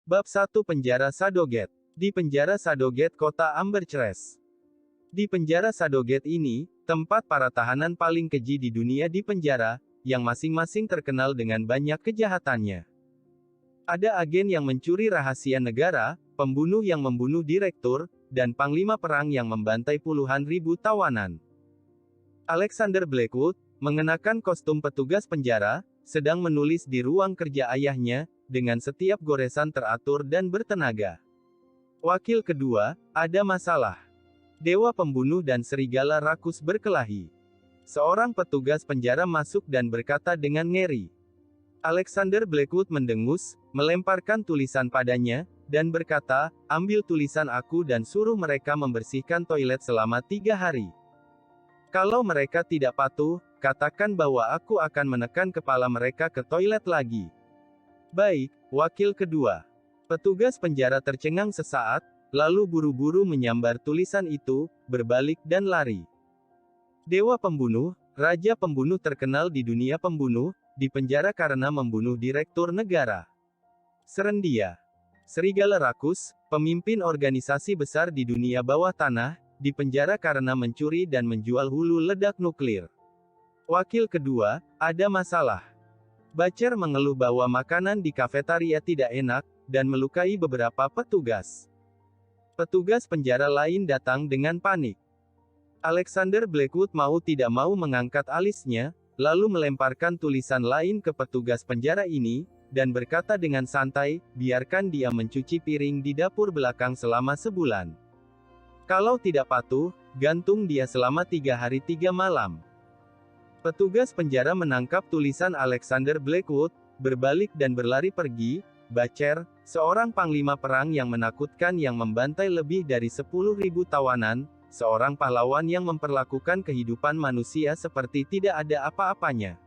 Bab 1 Penjara Shadowgate. Di penjara Shadowgate kota Ambercrest. Di penjara Shadowgate ini, tempat para tahanan paling keji di dunia di penjara, yang masing-masing terkenal dengan banyak kejahatannya. Ada agen yang mencuri rahasia negara, pembunuh yang membunuh direktur, dan panglima perang yang membantai puluhan ribu tawanan. Alexander Blackwood, mengenakan kostum petugas penjara, sedang menulis di ruang kerja ayahnya, dengan setiap goresan teratur dan bertenaga. Wakil kedua, ada masalah. Dewa pembunuh dan serigala rakus berkelahi. Seorang petugas penjara masuk dan berkata dengan ngeri. Alexander Blackwood mendengus, melemparkan tulisan padanya, dan berkata, ambil tulisan aku dan suruh mereka membersihkan toilet selama 3 hari. Kalau mereka tidak patuh, katakan bahwa aku akan menekan kepala mereka ke toilet lagi. Baik, wakil kedua. Petugas penjara tercengang sesaat, lalu buru-buru menyambar tulisan itu, berbalik dan lari. Dewa pembunuh, raja pembunuh terkenal di dunia pembunuh, dipenjara karena membunuh direktur negara. Serendia. Serigala rakus, pemimpin organisasi besar di dunia bawah tanah, dipenjara karena mencuri dan menjual hulu ledak nuklir. Wakil kedua, ada masalah. Butcher mengeluh bahwa makanan di kafetaria tidak enak, dan melukai beberapa petugas. Petugas penjara lain datang dengan panik. Alexander Blackwood mau tidak mau mengangkat alisnya, lalu melemparkan tulisan lain ke petugas penjara ini, dan berkata dengan santai, biarkan dia mencuci piring di dapur belakang selama sebulan. Kalau tidak patuh, gantung dia selama 3 hari 3 malam. Petugas penjara menangkap tulisan Alexander Blackwood, berbalik dan berlari pergi. Butcher, seorang panglima perang yang menakutkan yang membantai lebih dari 10.000 tawanan, seorang pahlawan yang memperlakukan kehidupan manusia seperti tidak ada apa-apanya.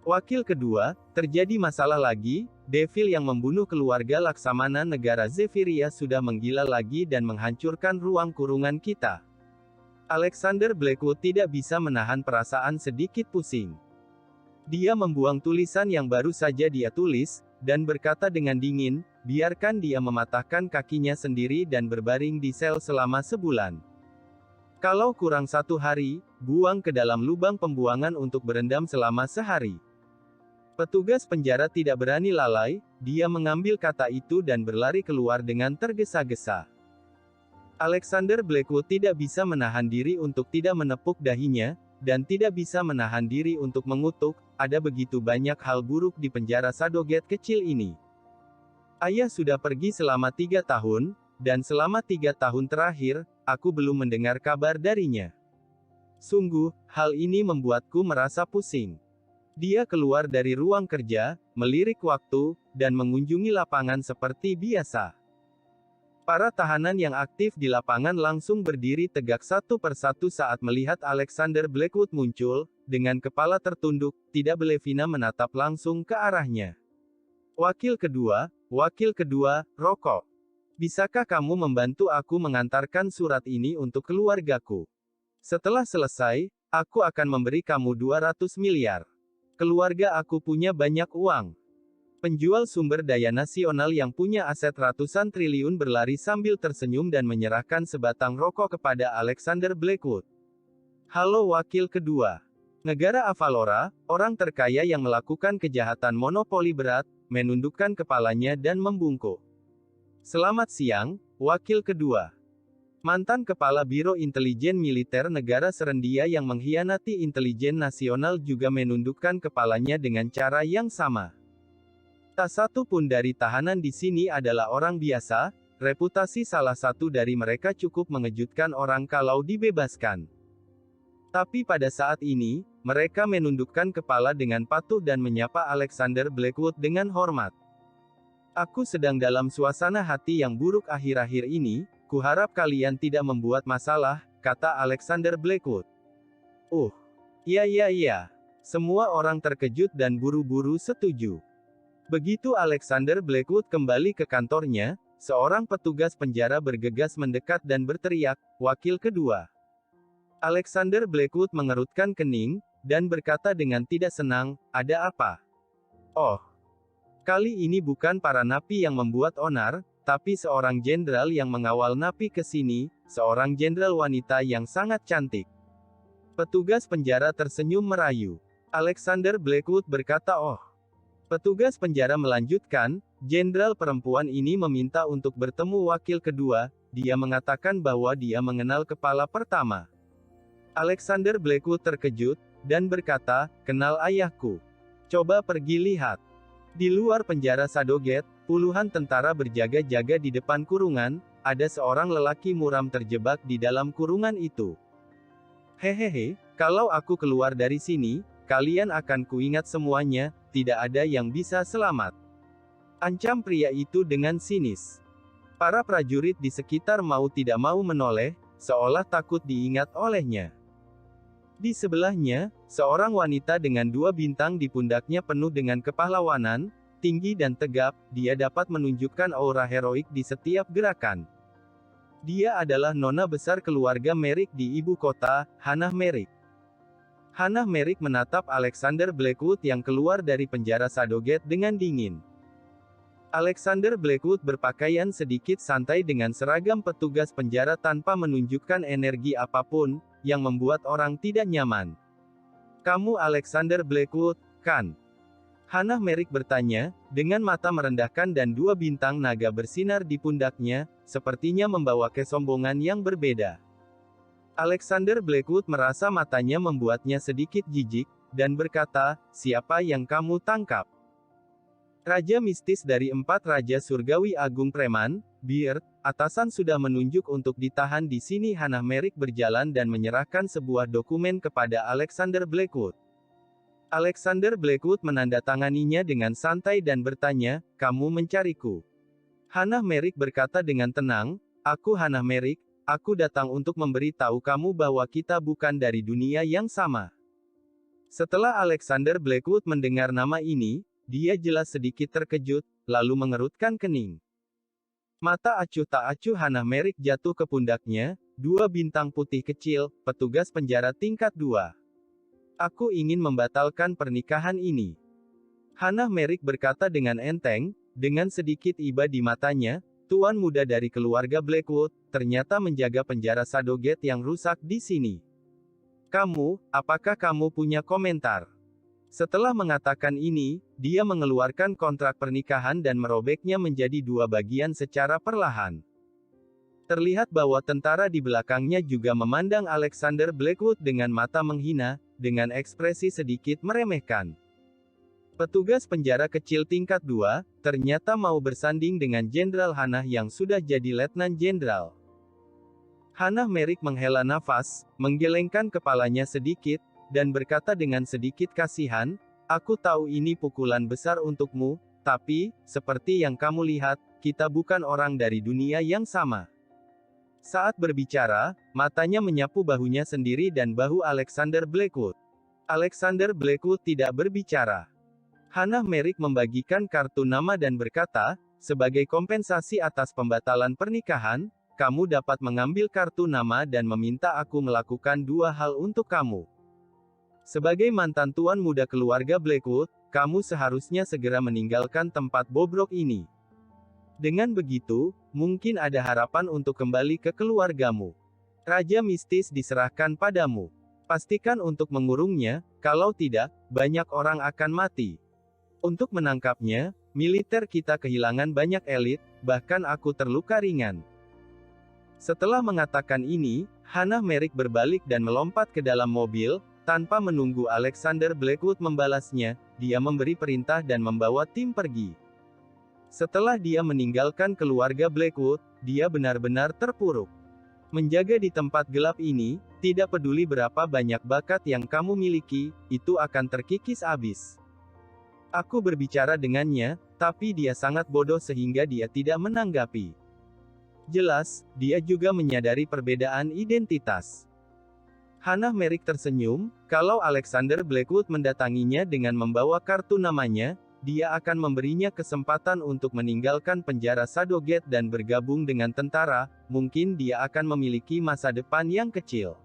Wakil kedua, terjadi masalah lagi, Devil yang membunuh keluarga Laksamana negara Zephyria sudah menggila lagi dan menghancurkan ruang kurungan kita. Alexander Blackwood tidak bisa menahan perasaan sedikit pusing. Dia membuang tulisan yang baru saja dia tulis, dan berkata dengan dingin, biarkan dia mematahkan kakinya sendiri dan berbaring di sel selama sebulan. Kalau kurang 1 hari, buang ke dalam lubang pembuangan untuk berendam selama sehari. Petugas penjara tidak berani lalai, dia mengambil kata itu dan berlari keluar dengan tergesa-gesa. Alexander Blackwood tidak bisa menahan diri untuk tidak menepuk dahinya, dan tidak bisa menahan diri untuk mengutuk, ada begitu banyak hal buruk di penjara Shadowgate kecil ini. Ayah sudah pergi selama 3 tahun, dan selama 3 tahun terakhir, aku belum mendengar kabar darinya. Sungguh, hal ini membuatku merasa pusing. Dia keluar dari ruang kerja, melirik waktu, dan mengunjungi lapangan seperti biasa. Para tahanan yang aktif di lapangan langsung berdiri tegak satu persatu saat melihat Alexander Blackwood muncul, dengan kepala tertunduk, tidak Belevina menatap langsung ke arahnya. Wakil kedua, rokok. Bisakah kamu membantu aku mengantarkan surat ini untuk keluargaku? Setelah selesai, aku akan memberi kamu 200 miliar. Keluarga aku punya banyak uang. Penjual sumber daya nasional yang punya aset ratusan triliun berlari sambil tersenyum dan menyerahkan sebatang rokok kepada Alexander Blackwood. Halo wakil kedua. Negara Avalora, orang terkaya yang melakukan kejahatan monopoli berat, menundukkan kepalanya dan membungkuk. Selamat siang, wakil kedua. Mantan Kepala Biro Intelijen Militer Negara Serendia yang mengkhianati intelijen nasional juga menundukkan kepalanya dengan cara yang sama. Tak satu pun dari tahanan di sini adalah orang biasa, reputasi salah satu dari mereka cukup mengejutkan orang kalau dibebaskan. Tapi pada saat ini, mereka menundukkan kepala dengan patuh dan menyapa Alexander Blackwood dengan hormat. Aku sedang dalam suasana hati yang buruk akhir-akhir ini, kuharap kalian tidak membuat masalah, kata Alexander Blackwood. Iya. Semua orang terkejut dan buru-buru setuju. Begitu Alexander Blackwood kembali ke kantornya, seorang petugas penjara bergegas mendekat dan berteriak, wakil kedua. Alexander Blackwood mengerutkan kening, dan berkata dengan tidak senang, ada apa? Oh, Kali ini bukan para napi yang membuat onar, tapi seorang jenderal yang mengawal napi ke sini, seorang jenderal wanita yang sangat cantik. Petugas penjara tersenyum merayu. Alexander Blackwood berkata, "Oh." Petugas penjara melanjutkan, jenderal perempuan ini meminta untuk bertemu wakil kedua, dia mengatakan bahwa dia mengenal kepala pertama. Alexander Blackwood terkejut, dan berkata, "Kenal ayahku. Coba pergi lihat." Di luar penjara Shadowgate, puluhan tentara berjaga-jaga di depan kurungan, ada seorang lelaki muram terjebak di dalam kurungan itu. "Hehehe, kalau aku keluar dari sini, kalian akan kuingat semuanya, tidak ada yang bisa selamat." Ancam pria itu dengan sinis. Para prajurit di sekitar mau tidak mau menoleh, seolah takut diingat olehnya. Di sebelahnya, seorang wanita dengan 2 bintang di pundaknya penuh dengan kepahlawanan, tinggi dan tegap, dia dapat menunjukkan aura heroik di setiap gerakan. Dia adalah nona besar keluarga Merrick di ibu kota, Hannah Merrick. Hannah Merrick menatap Alexander Blackwood yang keluar dari penjara Shadowgate dengan dingin. Alexander Blackwood berpakaian sedikit santai dengan seragam petugas penjara tanpa menunjukkan energi apapun, yang membuat orang tidak nyaman. "Kamu Alexander Blackwood, kan?" Hannah Merrick bertanya, dengan mata merendahkan dan 2 bintang naga bersinar di pundaknya, sepertinya membawa kesombongan yang berbeda. Alexander Blackwood merasa matanya membuatnya sedikit jijik, dan berkata, "Siapa yang kamu tangkap?" Raja mistis dari 4 Raja Surgawi Agung Preman, Beard, atasan sudah menunjuk untuk ditahan di sini. Hannah Merrick berjalan dan menyerahkan sebuah dokumen kepada Alexander Blackwood. Alexander Blackwood menandatanganinya dengan santai dan bertanya, "Kamu mencariku?" Hannah Merrick berkata dengan tenang, "Aku Hannah Merrick. Aku datang untuk memberi tahu kamu bahwa kita bukan dari dunia yang sama." Setelah Alexander Blackwood mendengar nama ini, dia jelas sedikit terkejut, lalu mengerutkan kening. Mata acuh tak acuh Hannah Merrick jatuh ke pundaknya, 2 bintang putih kecil, petugas penjara tingkat 2. "Aku ingin membatalkan pernikahan ini." Hannah Merrick berkata dengan enteng, dengan sedikit iba di matanya, "Tuan muda dari keluarga Blackwood, ternyata menjaga penjara Shadowgate yang rusak di sini. Apakah kamu punya komentar?" Setelah mengatakan ini, dia mengeluarkan kontrak pernikahan dan merobeknya menjadi 2 bagian secara perlahan. Terlihat bahwa tentara di belakangnya juga memandang Alexander Blackwood dengan mata menghina, dengan ekspresi sedikit meremehkan. Petugas penjara kecil tingkat 2, ternyata mau bersanding dengan Jenderal Hannah yang sudah jadi Letnan Jenderal. Hannah Merrick menghela nafas, menggelengkan kepalanya sedikit, dan berkata dengan sedikit kasihan, "Aku tahu ini pukulan besar untukmu, tapi, seperti yang kamu lihat, kita bukan orang dari dunia yang sama." Saat berbicara, matanya menyapu bahunya sendiri dan bahu Alexander Blackwood. Alexander Blackwood tidak berbicara. Hannah Merrick membagikan kartu nama dan berkata, "Sebagai kompensasi atas pembatalan pernikahan, kamu dapat mengambil kartu nama dan meminta aku melakukan 2 hal untuk kamu. Sebagai mantan tuan muda keluarga Blackwood, kamu seharusnya segera meninggalkan tempat bobrok ini. Dengan begitu, mungkin ada harapan untuk kembali ke keluargamu. Raja mistis diserahkan padamu. Pastikan untuk mengurungnya, kalau tidak, banyak orang akan mati. Untuk menangkapnya, militer kita kehilangan banyak elit, bahkan aku terluka ringan." Setelah mengatakan ini, Hannah Merrick berbalik dan melompat ke dalam mobil, tanpa menunggu Alexander Blackwood membalasnya, dia memberi perintah dan membawa tim pergi. Setelah dia meninggalkan keluarga Blackwood, dia benar-benar terpuruk. Menjaga di tempat gelap ini, tidak peduli berapa banyak bakat yang kamu miliki, itu akan terkikis habis. Aku berbicara dengannya, tapi dia sangat bodoh sehingga dia tidak menanggapi. Jelas, dia juga menyadari perbedaan identitas. Hannah Merrick tersenyum, kalau Alexander Blackwood mendatanginya dengan membawa kartu namanya, dia akan memberinya kesempatan untuk meninggalkan penjara Shadowgate dan bergabung dengan tentara, mungkin dia akan memiliki masa depan yang kecil.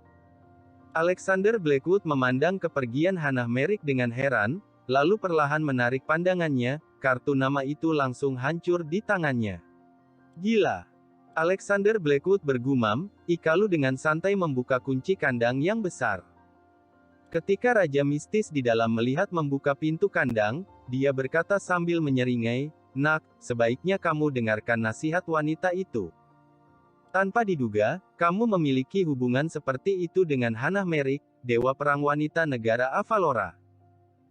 Alexander Blackwood memandang kepergian Hannah Merrick dengan heran, lalu perlahan menarik pandangannya, kartu nama itu langsung hancur di tangannya. Gila! Alexander Blackwood bergumam, Ikalu dengan santai membuka kunci kandang yang besar. Ketika Raja Mistis di dalam melihat membuka pintu kandang, dia berkata sambil menyeringai, "Nak, sebaiknya kamu dengarkan nasihat wanita itu. Tanpa diduga, kamu memiliki hubungan seperti itu dengan Hannah Merrick, dewa perang wanita negara Avalora.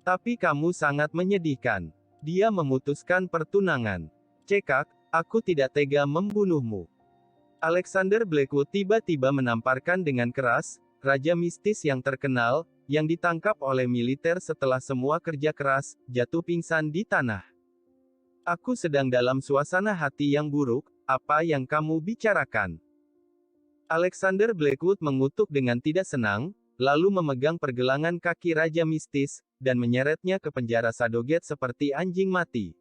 Tapi kamu sangat menyedihkan. Dia memutuskan pertunangan. Cekak, aku tidak tega membunuhmu." Alexander Blackwood tiba-tiba menamparkan dengan keras, Raja Mistis yang terkenal, yang ditangkap oleh militer setelah semua kerja keras, jatuh pingsan di tanah. "Aku sedang dalam suasana hati yang buruk, apa yang kamu bicarakan?" Alexander Blackwood mengutuk dengan tidak senang, lalu memegang pergelangan kaki Raja Mistis, dan menyeretnya ke penjara Shadowgate seperti anjing mati.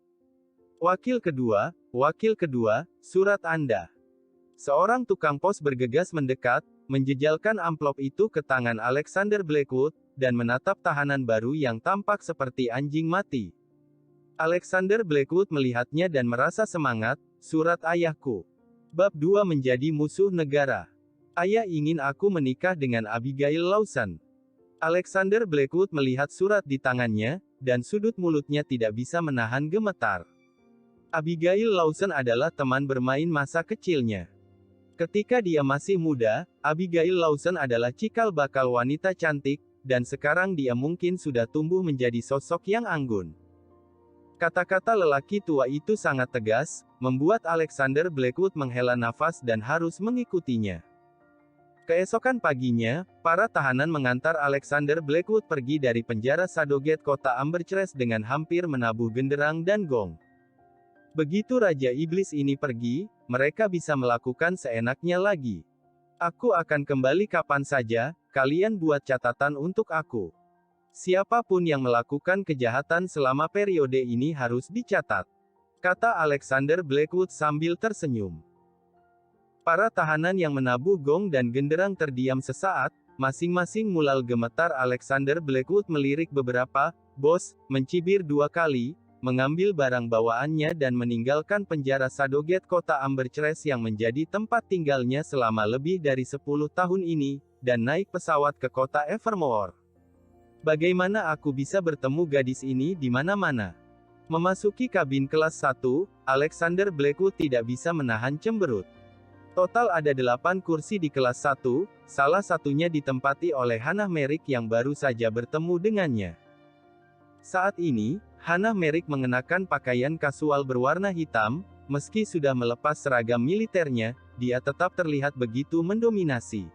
Wakil kedua, surat Anda." Seorang tukang pos bergegas mendekat, menjejalkan amplop itu ke tangan Alexander Blackwood, dan menatap tahanan baru yang tampak seperti anjing mati. Alexander Blackwood melihatnya dan merasa semangat, "Surat ayahku. Bab 2 menjadi musuh negara. Ayah ingin aku menikah dengan Abigail Lawson." Alexander Blackwood melihat surat di tangannya, dan sudut mulutnya tidak bisa menahan gemetar. Abigail Lawson adalah teman bermain masa kecilnya. Ketika dia masih muda, Abigail Lawson adalah cikal bakal wanita cantik, dan sekarang dia mungkin sudah tumbuh menjadi sosok yang anggun. Kata-kata lelaki tua itu sangat tegas, membuat Alexander Blackwood menghela nafas dan harus mengikutinya. Keesokan paginya, para tahanan mengantar Alexander Blackwood pergi dari penjara Shadowgate kota Ambercrest dengan hampir menabuh genderang dan gong. Begitu Raja Iblis ini pergi, mereka bisa melakukan seenaknya lagi. "Aku akan kembali kapan saja, kalian buat catatan untuk aku. Siapapun yang melakukan kejahatan selama periode ini harus dicatat," kata Alexander Blackwood sambil tersenyum. Para tahanan yang menabuh gong dan genderang terdiam sesaat, masing-masing mulai gemetar. Alexander Blackwood melirik beberapa, "Bos," mencibir 2 kali, mengambil barang bawaannya dan meninggalkan penjara Shadowgate kota Ambercrest yang menjadi tempat tinggalnya selama lebih dari 10 tahun ini, dan naik pesawat ke kota Evermore. "Bagaimana aku bisa bertemu gadis ini di mana-mana?" Memasuki kabin kelas 1, Alexander Blackwood tidak bisa menahan cemberut. Total ada 8 kursi di kelas 1, salah satunya ditempati oleh Hannah Merrick yang baru saja bertemu dengannya. Saat ini, Hannah Merrick mengenakan pakaian kasual berwarna hitam, meski sudah melepas seragam militernya, dia tetap terlihat begitu mendominasi.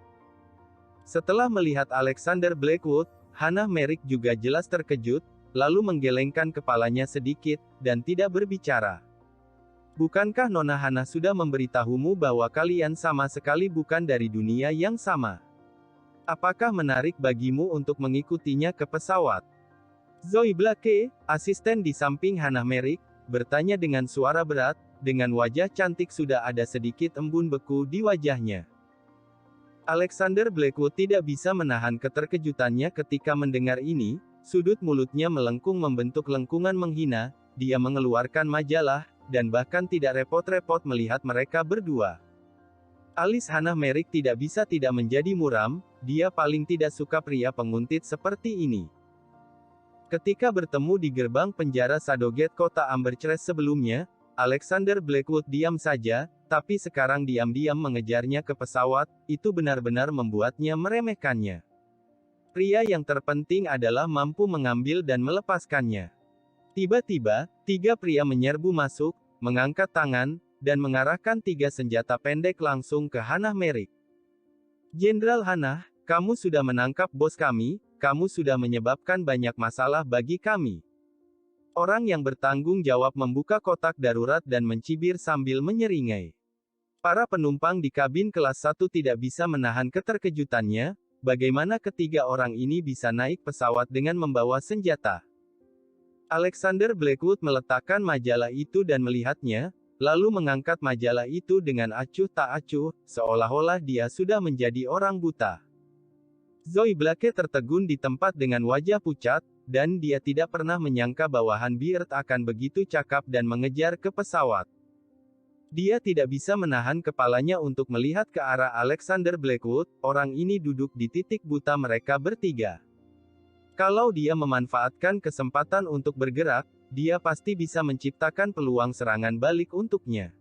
Setelah melihat Alexander Blackwood, Hannah Merrick juga jelas terkejut, lalu menggelengkan kepalanya sedikit, dan tidak berbicara. "Bukankah Nona Hannah sudah memberitahumu bahwa kalian sama sekali bukan dari dunia yang sama? Apakah menarik bagimu untuk mengikutinya ke pesawat?" Zoe Blake, asisten di samping Hannah Merrick, bertanya dengan suara berat, dengan wajah cantik sudah ada sedikit embun beku di wajahnya. Alexander Blackwood tidak bisa menahan keterkejutannya ketika mendengar ini, sudut mulutnya melengkung membentuk lengkungan menghina, dia mengeluarkan majalah, dan bahkan tidak repot-repot melihat mereka berdua. Alis Hannah Merrick tidak bisa tidak menjadi muram, dia paling tidak suka pria penguntit seperti ini. Ketika bertemu di gerbang penjara Shadowgate kota Ambercrest sebelumnya, Alexander Blackwood diam saja, tapi sekarang diam-diam mengejarnya ke pesawat, itu benar-benar membuatnya meremehkannya. Pria yang terpenting adalah mampu mengambil dan melepaskannya. Tiba-tiba, 3 pria menyerbu masuk, mengangkat tangan, dan mengarahkan 3 senjata pendek langsung ke Hannah Merrick. "Jenderal Hannah, kamu sudah menangkap bos kami, kamu sudah menyebabkan banyak masalah bagi kami." Orang yang bertanggung jawab membuka kotak darurat dan mencibir sambil menyeringai. Para penumpang di kabin kelas 1 tidak bisa menahan keterkejutannya, bagaimana ketiga orang ini bisa naik pesawat dengan membawa senjata. Alexander Blackwood meletakkan majalah itu dan melihatnya, lalu mengangkat majalah itu dengan acuh tak acuh, seolah-olah dia sudah menjadi orang buta. Zoe Blake tertegun di tempat dengan wajah pucat, dan dia tidak pernah menyangka bahwa Han Beard akan begitu cakap dan mengejar ke pesawat. Dia tidak bisa menahan kepalanya untuk melihat ke arah Alexander Blackwood, orang ini duduk di titik buta mereka bertiga. Kalau dia memanfaatkan kesempatan untuk bergerak, dia pasti bisa menciptakan peluang serangan balik untuknya.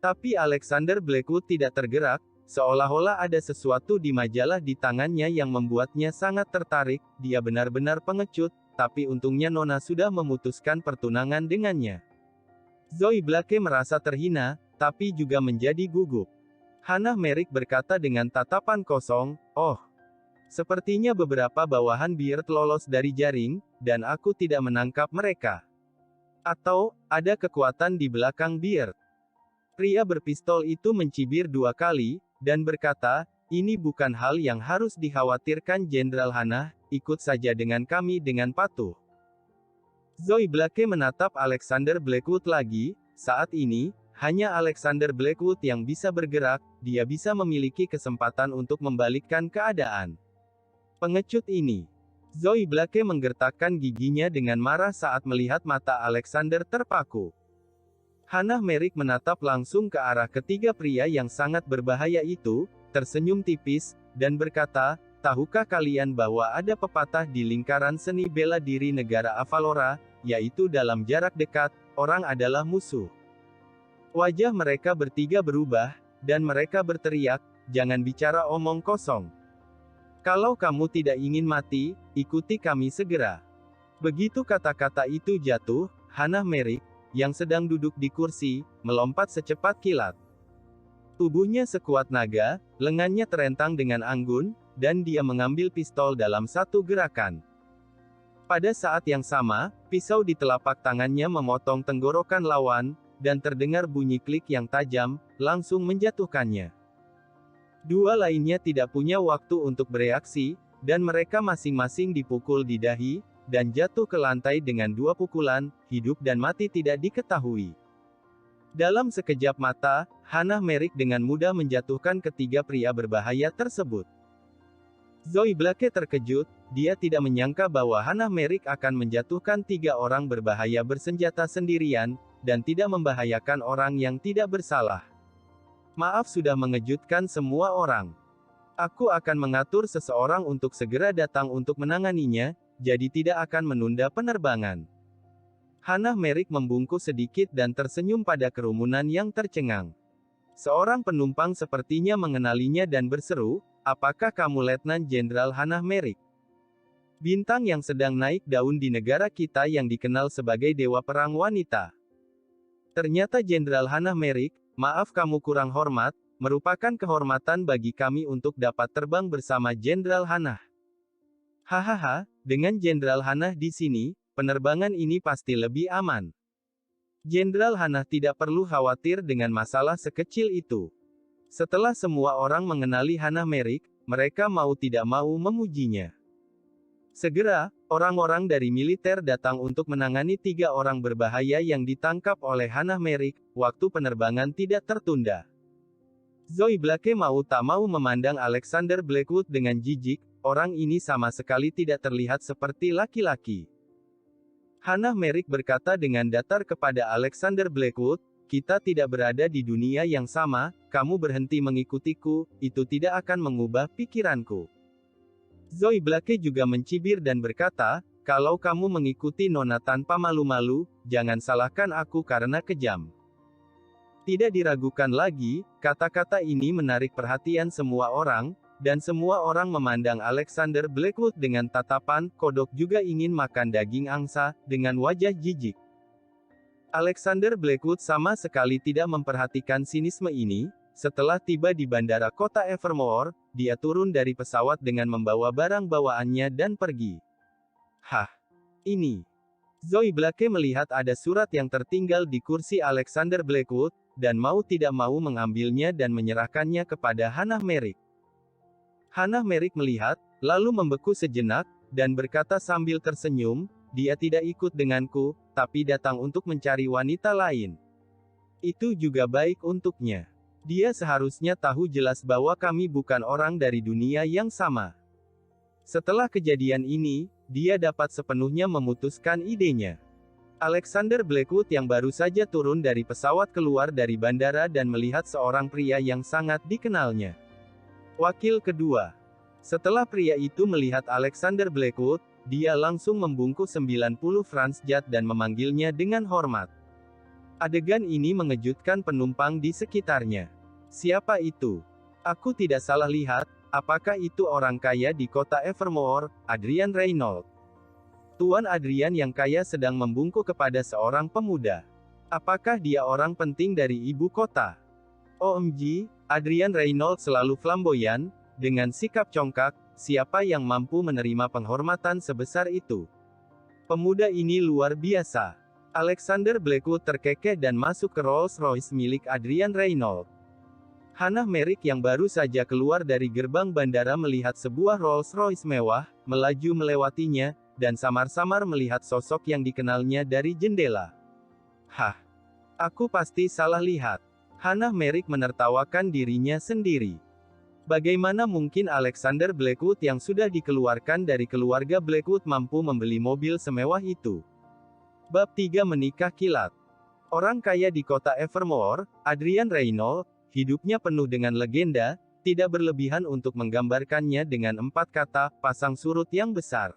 Tapi Alexander Blackwood tidak tergerak, seolah-olah ada sesuatu di majalah di tangannya yang membuatnya sangat tertarik. Dia benar-benar pengecut, tapi untungnya Nona sudah memutuskan pertunangan dengannya. Zoe Blake merasa terhina, tapi juga menjadi gugup. Hannah Merrick berkata dengan tatapan kosong, "Oh, sepertinya beberapa bawahan Beard lolos dari jaring, dan aku tidak menangkap mereka. Atau, ada kekuatan di belakang Beard." Pria berpistol itu mencibir 2 kali, dan berkata, "Ini bukan hal yang harus dikhawatirkan Jenderal Hannah, ikut saja dengan kami dengan patuh." Zoe Blake menatap Alexander Blackwood lagi. Saat ini, hanya Alexander Blackwood yang bisa bergerak, dia bisa memiliki kesempatan untuk membalikkan keadaan. Pengecut ini. Zoe Blake menggertakkan giginya dengan marah saat melihat mata Alexander terpaku. Hannah Merrick menatap langsung ke arah ketiga pria yang sangat berbahaya itu, tersenyum tipis, dan berkata, "Tahukah kalian bahwa ada pepatah di lingkaran seni bela diri negara Avalora, yaitu dalam jarak dekat, orang adalah musuh." Wajah mereka bertiga berubah, dan mereka berteriak, "Jangan bicara omong kosong. Kalau kamu tidak ingin mati, ikuti kami segera." Begitu kata-kata itu jatuh, Hannah Merrick, yang sedang duduk di kursi, melompat secepat kilat. Tubuhnya sekuat naga, lengannya terentang dengan anggun, dan dia mengambil pistol dalam satu gerakan. Pada saat yang sama, pisau di telapak tangannya memotong tenggorokan lawan, dan terdengar bunyi klik yang tajam, langsung menjatuhkannya. 2 lainnya tidak punya waktu untuk bereaksi, dan mereka masing-masing dipukul di dahi, dan jatuh ke lantai dengan 2 pukulan, hidup dan mati tidak diketahui. Dalam sekejap mata, Hannah Merrick dengan mudah menjatuhkan ketiga pria berbahaya tersebut. Zoe Blake terkejut, dia tidak menyangka bahwa Hannah Merrick akan menjatuhkan 3 orang berbahaya bersenjata sendirian, dan tidak membahayakan orang yang tidak bersalah. "Maaf sudah mengejutkan semua orang. Aku akan mengatur seseorang untuk segera datang untuk menanganinya, jadi tidak akan menunda penerbangan." Hannah Merrick membungkuk sedikit dan tersenyum pada kerumunan yang tercengang. Seorang penumpang sepertinya mengenalinya dan berseru, "Apakah kamu Letnan Jenderal Hannah Merrick? Bintang yang sedang naik daun di negara kita yang dikenal sebagai Dewa Perang Wanita." Ternyata Jenderal Hannah Merrick, "Maaf kamu kurang hormat, merupakan kehormatan bagi kami untuk dapat terbang bersama Jenderal Hannah." "Hahaha, dengan Jenderal Hannah di sini, penerbangan ini pasti lebih aman. Jenderal Hannah tidak perlu khawatir dengan masalah sekecil itu." Setelah semua orang mengenali Hannah Merrick, mereka mau tidak mau memujinya. Segera, orang-orang dari militer datang untuk menangani 3 orang berbahaya yang ditangkap oleh Hannah Merrick. Waktu penerbangan tidak tertunda. Zoe Blake mau tak mau memandang Alexander Blackwood dengan jijik, orang ini sama sekali tidak terlihat seperti laki-laki. Hannah Merrick berkata dengan datar kepada Alexander Blackwood, "Kita tidak berada di dunia yang sama, kamu berhenti mengikutiku, itu tidak akan mengubah pikiranku." Zoe Blake juga mencibir dan berkata, "Kalau kamu mengikuti Nona tanpa malu-malu, jangan salahkan aku karena kejam." Tidak diragukan lagi, kata-kata ini menarik perhatian semua orang, dan semua orang memandang Alexander Blackwood dengan tatapan, kodok juga ingin makan daging angsa, dengan wajah jijik. Alexander Blackwood sama sekali tidak memperhatikan sinisme ini. Setelah tiba di bandara kota Evermore, dia turun dari pesawat dengan membawa barang bawaannya dan pergi. "Hah? Ini." Zoe Blake melihat ada surat yang tertinggal di kursi Alexander Blackwood, dan mau tidak mau mengambilnya dan menyerahkannya kepada Hannah Merrick. Hannah Merrick melihat, lalu membeku sejenak, dan berkata sambil tersenyum, "Dia tidak ikut denganku, tapi datang untuk mencari wanita lain. Itu juga baik untuknya. Dia seharusnya tahu jelas bahwa kami bukan orang dari dunia yang sama." Setelah kejadian ini, dia dapat sepenuhnya memutuskan idenya. Alexander Blackwood yang baru saja turun dari pesawat keluar dari bandara dan melihat seorang pria yang sangat dikenalnya. Wakil kedua. Setelah pria itu melihat Alexander Blackwood, dia langsung membungkuk 90 franc jet dan memanggilnya dengan hormat. Adegan ini mengejutkan penumpang di sekitarnya. Siapa itu? Aku tidak salah lihat, apakah itu orang kaya di kota Evermore, Adrian Reynolds? Tuan Adrian yang kaya sedang membungkuk kepada seorang pemuda. Apakah dia orang penting dari ibu kota? OMG, Adrian Reynolds selalu flamboyan, dengan sikap congkak, siapa yang mampu menerima penghormatan sebesar itu? Pemuda ini luar biasa. Alexander Blackwood terkekeh dan masuk ke Rolls-Royce milik Adrian Reynolds. Hannah Merrick yang baru saja keluar dari gerbang bandara melihat sebuah Rolls-Royce mewah, melaju melewatinya, dan samar-samar melihat sosok yang dikenalnya dari jendela. Hah? Aku pasti salah lihat. Hannah Merrick menertawakan dirinya sendiri. Bagaimana mungkin Alexander Blackwood yang sudah dikeluarkan dari keluarga Blackwood mampu membeli mobil semewah itu? Bab 3 Menikah Kilat. Orang kaya di kota Evermore, Adrian Reynolds, hidupnya penuh dengan legenda, tidak berlebihan untuk menggambarkannya dengan 4 kata, pasang surut yang besar.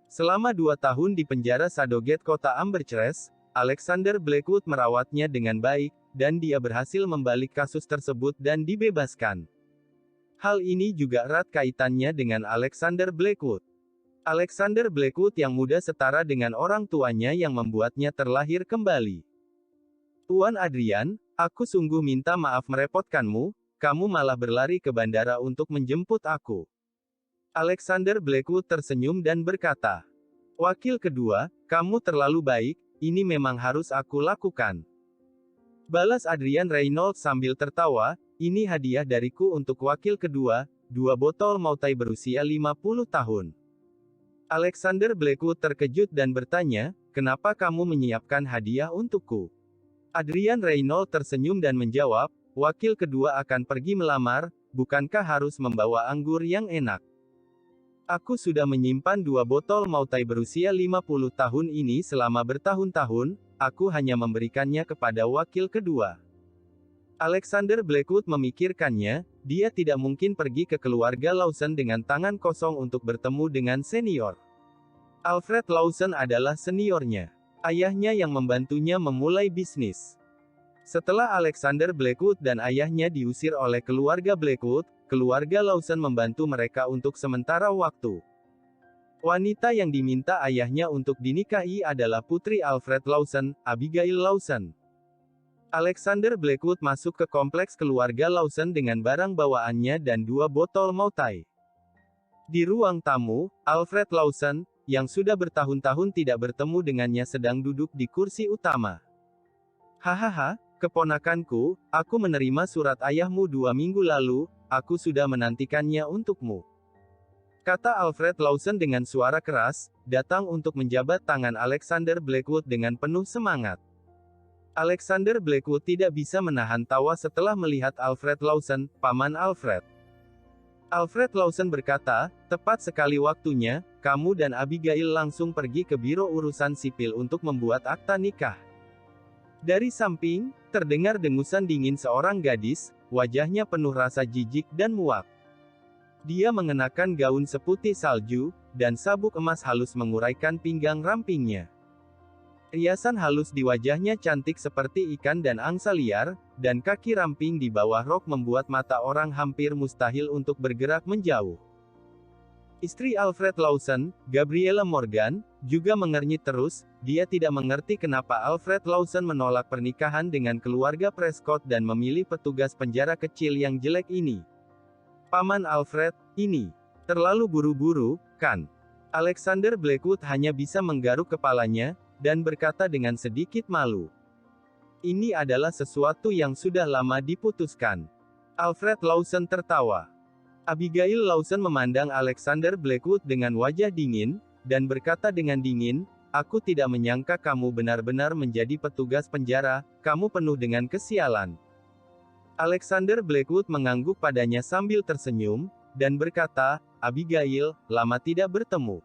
Selama 2 tahun di penjara Sadogate kota Ambercrest, Alexander Blackwood merawatnya dengan baik, dan dia berhasil membalik kasus tersebut dan dibebaskan. Hal ini juga erat kaitannya dengan Alexander Blackwood. Alexander Blackwood yang muda setara dengan orang tuanya yang membuatnya terlahir kembali. Tuan Adrian, aku sungguh minta maaf merepotkanmu, kamu malah berlari ke bandara untuk menjemput aku. Alexander Blackwood tersenyum dan berkata, "Wakil kedua, kamu terlalu baik, ini memang harus aku lakukan." Balas Adrian Reynolds sambil tertawa, "Ini hadiah dariku untuk wakil kedua, 2 botol Moutai berusia 50 tahun. Alexander Blackwood terkejut dan bertanya, "Kenapa kamu menyiapkan hadiah untukku?" Adrian Reynolds tersenyum dan menjawab, "Wakil kedua akan pergi melamar, bukankah harus membawa anggur yang enak? Aku sudah menyimpan 2 botol Moutai berusia 50 tahun ini selama bertahun-tahun, aku hanya memberikannya kepada wakil kedua." Alexander Blackwood memikirkannya, dia tidak mungkin pergi ke keluarga Lawson dengan tangan kosong untuk bertemu dengan senior. Alfred Lawson adalah seniornya. Ayahnya yang membantunya memulai bisnis. Setelah Alexander Blackwood dan ayahnya diusir oleh keluarga Blackwood, keluarga Lawson membantu mereka untuk sementara waktu. Wanita yang diminta ayahnya untuk dinikahi adalah putri Alfred Lawson, Abigail Lawson. Alexander Blackwood masuk ke kompleks keluarga Lawson dengan barang bawaannya dan 2 botol Moutai. Di ruang tamu, Alfred Lawson, yang sudah bertahun-tahun tidak bertemu dengannya sedang duduk di kursi utama. "Hahaha, keponakanku, aku menerima surat ayahmu 2 minggu lalu, aku sudah menantikannya untukmu," kata Alfred Lawson dengan suara keras, datang untuk menjabat tangan Alexander Blackwood dengan penuh semangat. Alexander Blackwood tidak bisa menahan tawa setelah melihat Alfred Lawson, Paman Alfred. Alfred Lawson berkata, "Tepat sekali waktunya, kamu dan Abigail langsung pergi ke biro urusan sipil untuk membuat akta nikah." Dari samping, terdengar dengusan dingin seorang gadis, wajahnya penuh rasa jijik dan muak. Dia mengenakan gaun seputih salju, dan sabuk emas halus menguraikan pinggang rampingnya. Riasan halus di wajahnya cantik seperti ikan dan angsa liar, dan kaki ramping di bawah rok membuat mata orang hampir mustahil untuk bergerak menjauh. Istri Alfred Lawson, Gabriella Morgan, juga mengernyit terus, dia tidak mengerti kenapa Alfred Lawson menolak pernikahan dengan keluarga Prescott dan memilih petugas penjara kecil yang jelek ini. "Paman Alfred, ini terlalu buru-buru, kan?" Alexander Blackwood hanya bisa menggaruk kepalanya, dan berkata dengan sedikit malu, "Ini adalah sesuatu yang sudah lama diputuskan." Alfred Lawson tertawa. Abigail Lawson memandang Alexander Blackwood dengan wajah dingin, dan berkata dengan dingin, "Aku tidak menyangka kamu benar-benar menjadi petugas penjara, kamu penuh dengan kesialan." Alexander Blackwood mengangguk padanya sambil tersenyum, dan berkata, Abigail, lama tidak bertemu.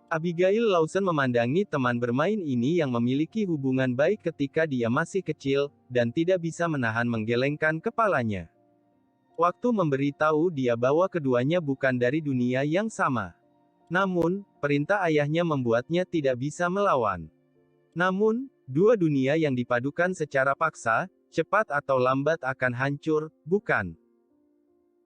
Abigail Lawson memandangi teman bermain ini yang memiliki hubungan baik ketika dia masih kecil, dan tidak bisa menahan menggelengkan kepalanya. Waktu memberitahu dia bahwa keduanya bukan dari dunia yang sama. Namun, perintah ayahnya membuatnya tidak bisa melawan. Namun, dua dunia yang dipadukan secara paksa, cepat atau lambat akan hancur, bukan?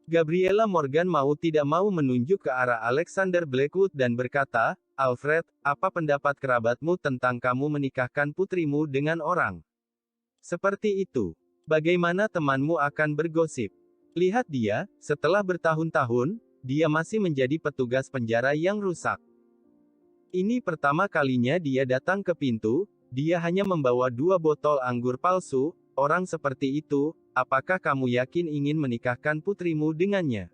Gabriella Morgan mau tidak mau menunjuk ke arah Alexander Blackwood dan berkata, Alfred, apa pendapat kerabatmu tentang kamu menikahkan putrimu dengan orang seperti itu? Bagaimana temanmu akan bergosip? Lihat dia, setelah bertahun-tahun, dia masih menjadi petugas penjara yang rusak. Ini pertama kalinya dia datang ke pintu, dia hanya membawa 2 botol anggur palsu. Orang seperti itu, apakah kamu yakin ingin menikahkan putrimu dengannya?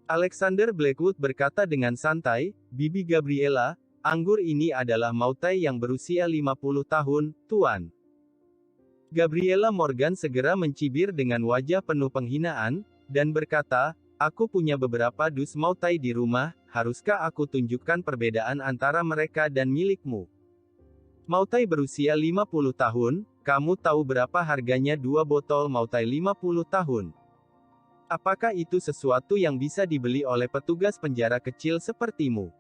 Alexander Blackwood berkata dengan santai, Bibi Gabriella, anggur ini adalah Mautai yang berusia 50 tahun, Tuan. Gabriella Morgan segera mencibir dengan wajah penuh penghinaan, dan berkata, aku punya beberapa dus Mautai di rumah, haruskah aku tunjukkan perbedaan antara mereka dan milikmu? Mautai berusia 50 tahun, kamu tahu berapa harganya 2 botol Mautai 50 tahun? Apakah itu sesuatu yang bisa dibeli oleh petugas penjara kecil sepertimu?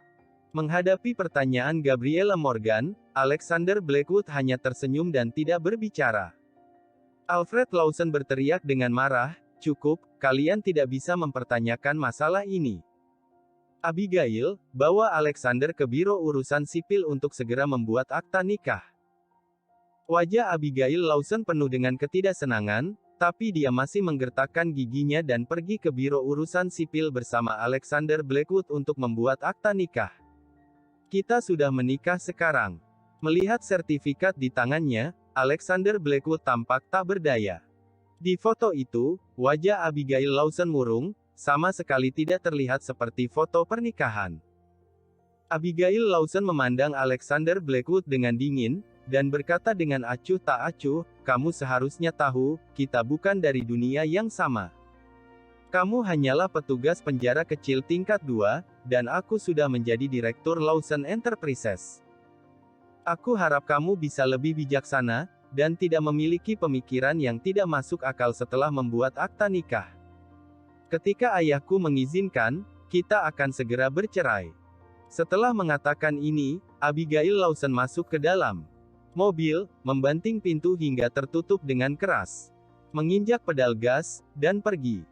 Menghadapi pertanyaan Gabriella Morgan, Alexander Blackwood hanya tersenyum dan tidak berbicara. Alfred Lawson berteriak dengan marah, cukup, kalian tidak bisa mempertanyakan masalah ini. Abigail, bawa Alexander ke biro urusan sipil untuk segera membuat akta nikah. Wajah Abigail Lawson penuh dengan ketidaksenangan, tapi dia masih menggertakkan giginya dan pergi ke biro urusan sipil bersama Alexander Blackwood untuk membuat akta nikah. Kita sudah menikah sekarang. Melihat sertifikat di tangannya, Alexander Blackwood tampak tak berdaya. Di foto itu, wajah Abigail Lawson murung, sama sekali tidak terlihat seperti foto pernikahan. Abigail Lawson memandang Alexander Blackwood dengan dingin, dan berkata dengan acuh tak acuh, kamu seharusnya tahu, kita bukan dari dunia yang sama. Kamu hanyalah petugas penjara kecil tingkat 2, dan aku sudah menjadi direktur Lawson Enterprises. Aku harap kamu bisa lebih bijaksana, dan tidak memiliki pemikiran yang tidak masuk akal setelah membuat akta nikah. Ketika ayahku mengizinkan, kita akan segera bercerai. Setelah mengatakan ini, Abigail Lawson masuk ke dalam mobil, membanting pintu hingga tertutup dengan keras, menginjak pedal gas, dan pergi.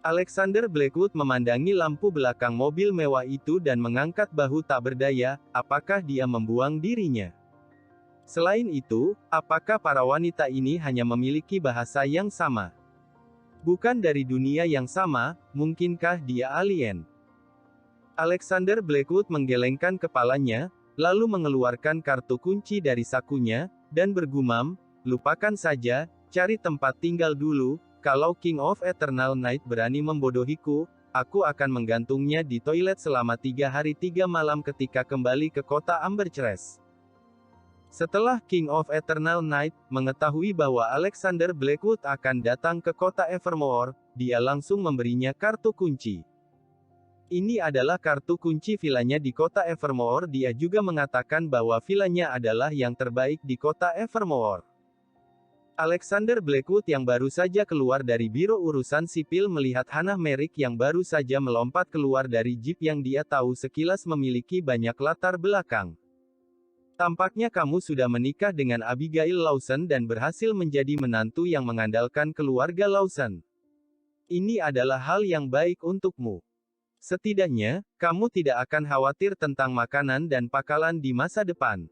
Alexander Blackwood memandangi lampu belakang mobil mewah itu dan mengangkat bahu tak berdaya, apakah dia membuang dirinya? Selain itu, apakah para wanita ini hanya memiliki bahasa yang sama? Bukan dari dunia yang sama, mungkinkah dia alien? Alexander Blackwood menggelengkan kepalanya, lalu mengeluarkan kartu kunci dari sakunya, dan bergumam, lupakan saja, cari tempat tinggal dulu, kalau King of Eternal Night berani membodohiku, aku akan menggantungnya di toilet selama 3 hari 3 malam ketika kembali ke kota Ambercrest. Setelah King of Eternal Night mengetahui bahwa Alexander Blackwood akan datang ke kota Evermore, dia langsung memberinya kartu kunci. Ini adalah kartu kunci vilanya di kota Evermore. Dia juga mengatakan bahwa vilanya adalah yang terbaik di kota Evermore. Alexander Blackwood yang baru saja keluar dari biro urusan sipil melihat Hannah Merrick yang baru saja melompat keluar dari jeep yang dia tahu sekilas memiliki banyak latar belakang. Tampaknya kamu sudah menikah dengan Abigail Lawson dan berhasil menjadi menantu yang mengandalkan keluarga Lawson. Ini adalah hal yang baik untukmu. Setidaknya, kamu tidak akan khawatir tentang makanan dan pakalan di masa depan.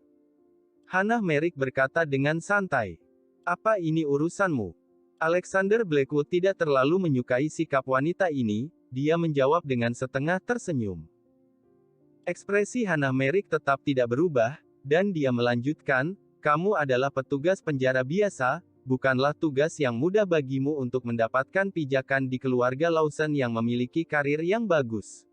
Hannah Merrick berkata dengan santai. Apa ini urusanmu? Alexander Blackwood tidak terlalu menyukai sikap wanita ini, dia menjawab dengan setengah tersenyum. Ekspresi Hannah Merrick tetap tidak berubah, dan dia melanjutkan, kamu adalah petugas penjara biasa, bukanlah tugas yang mudah bagimu untuk mendapatkan pijakan di keluarga Lawson yang memiliki karir yang bagus.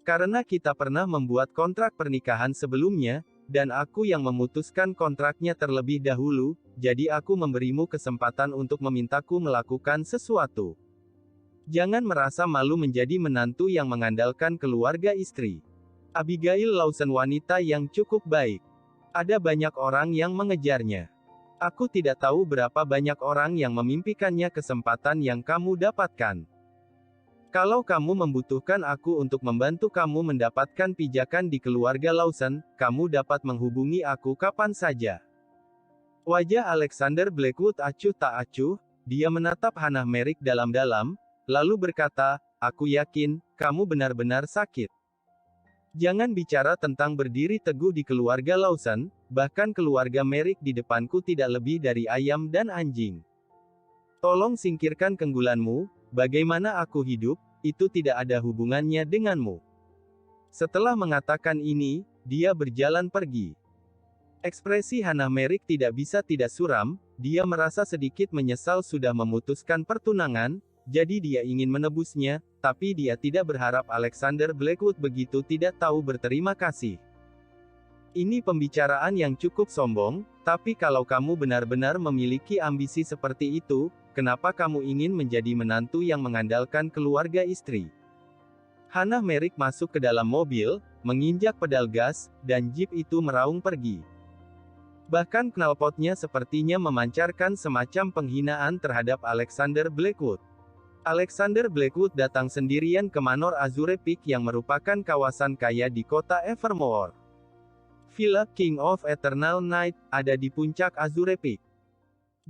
Karena kita pernah membuat kontrak pernikahan sebelumnya, dan aku yang memutuskan kontraknya terlebih dahulu, jadi aku memberimu kesempatan untuk memintaku melakukan sesuatu. Jangan merasa malu menjadi menantu yang mengandalkan keluarga istri. Abigail Lawson wanita yang cukup baik. Ada banyak orang yang mengejarnya. Aku tidak tahu berapa banyak orang yang memimpikannya kesempatan yang kamu dapatkan. Kalau kamu membutuhkan aku untuk membantu kamu mendapatkan pijakan di keluarga Lawson, kamu dapat menghubungi aku kapan saja. Wajah Alexander Blackwood acuh tak acuh, dia menatap Hannah Merrick dalam-dalam, lalu berkata, aku yakin, kamu benar-benar sakit. Jangan bicara tentang berdiri teguh di keluarga Lawson, bahkan keluarga Merrick di depanku tidak lebih dari ayam dan anjing. Tolong singkirkan kenggulanmu. Bagaimana aku hidup, itu tidak ada hubungannya denganmu. Setelah mengatakan ini, dia berjalan pergi. Ekspresi Hannah Merrick tidak bisa tidak suram, dia merasa sedikit menyesal sudah memutuskan pertunangan, jadi dia ingin menebusnya, tapi dia tidak berharap Alexander Blackwood begitu tidak tahu berterima kasih. Ini pembicaraan yang cukup sombong, tapi kalau kamu benar-benar memiliki ambisi seperti itu, kenapa kamu ingin menjadi menantu yang mengandalkan keluarga istri? Hannah Merrick masuk ke dalam mobil, menginjak pedal gas, dan jeep itu meraung pergi. Bahkan knalpotnya sepertinya memancarkan semacam penghinaan terhadap Alexander Blackwood. Alexander Blackwood datang sendirian ke Manor Azure Peak yang merupakan kawasan kaya di kota Evermore. Villa King of Eternal Night ada di puncak Azure Peak.